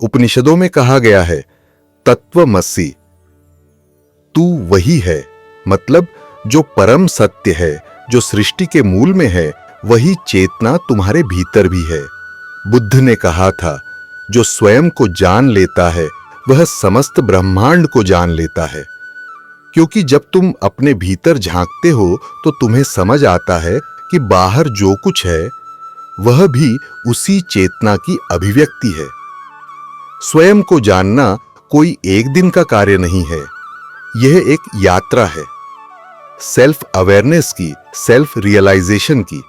उपनिषदों में कहा गया है, तत्वमसि, तू वही है, मतलब जो परम सत्य है, जो सृष्टि के मूल में है, वही चेतना तुम्हारे भीतर भी है। बुद्ध ने कहा था, जो स्वयं को जान लेता है वह समस्त ब्रह्मांड को जान लेता है। क्योंकि जब तुम अपने भीतर झांकते हो तो तुम्हें समझ आता है कि बाहर जो कुछ है वह भी उसी चेतना की अभिव्यक्ति है। स्वयं को जानना कोई एक दिन का कार्य नहीं है, यह एक यात्रा है, सेल्फ अवेयरनेस की, सेल्फ रियलाइजेशन की।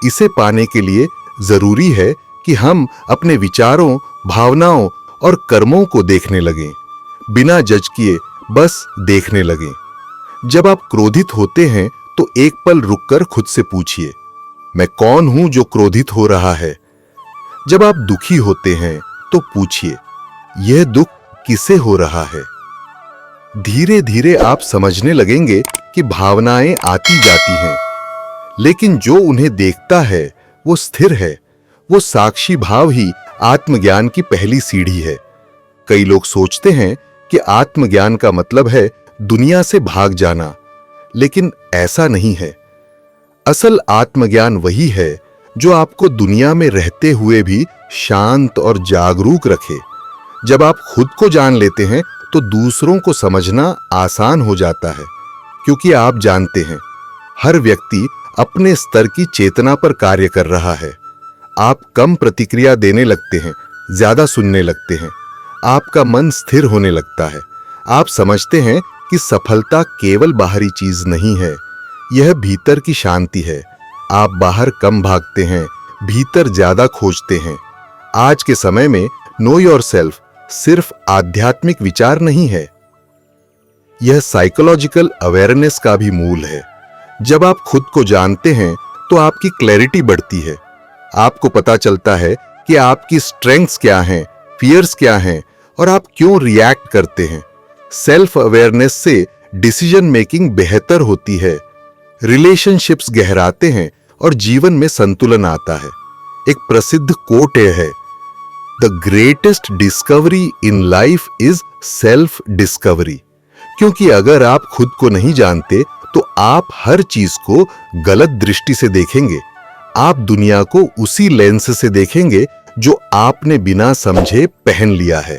इसे पाने के लिए जरूरी है कि हम अपने विचारों, भावनाओं और कर्मों को देखने लगें, बिना जज किए बस देखने लगें। जब आप क्रोधित होते हैं तो एक पल रुककर खुद से पूछिए, मैं कौन हूं जो क्रोधित हो रहा है? जब आप दुखी होते हैं तो पूछिए, यह दुख किसे हो रहा है? धीरे धीरे आप समझने लगेंगे कि भावनाएं आती जाती हैं, लेकिन जो उन्हें देखता है वो स्थिर है। वो साक्षी भाव ही आत्मज्ञान की पहली सीढ़ी है। कई लोग सोचते हैं कि आत्मज्ञान का मतलब है दुनिया से भाग जाना, लेकिन ऐसा नहीं है। असल आत्मज्ञान वही है जो आपको दुनिया में रहते हुए भी शांत और जागरूक रखे। जब आप खुद को जान लेते हैं तो दूसरों को समझना आसान हो जाता है, क्योंकि आप जानते हैं हर व्यक्ति अपने स्तर की चेतना पर कार्य कर रहा है। आप कम प्रतिक्रिया देने लगते हैं, ज्यादा सुनने लगते हैं, आपका मन स्थिर होने लगता है। आप समझते हैं कि सफलता केवल बाहरी चीज नहीं है, यह भीतर की शांति है। आप बाहर कम भागते हैं, भीतर ज्यादा खोजते हैं। आज के समय में नो योरसेल्फ सिर्फ आध्यात्मिक विचार नहीं है, यह साइकोलॉजिकल अवेयरनेस का भी मूल है। जब आप खुद को जानते हैं तो आपकी क्लैरिटी बढ़ती है। आपको पता चलता है कि आपकी स्ट्रेंथ्स क्या हैं, फियर्स क्या हैं और आप क्यों रिएक्ट करते हैं। सेल्फ अवेयरनेस से डिसीजन मेकिंग बेहतर होती है, रिलेशनशिप्स गहराते हैं और जीवन में संतुलन आता है। एक प्रसिद्ध कोट है, the greatest discovery in life is self discovery. क्योंकि अगर आप खुद को नहीं जानते तो आप हर चीज को गलत दृष्टि से देखेंगे। आप दुनिया को उसी लेंस से देखेंगे जो आपने बिना समझे पहन लिया है।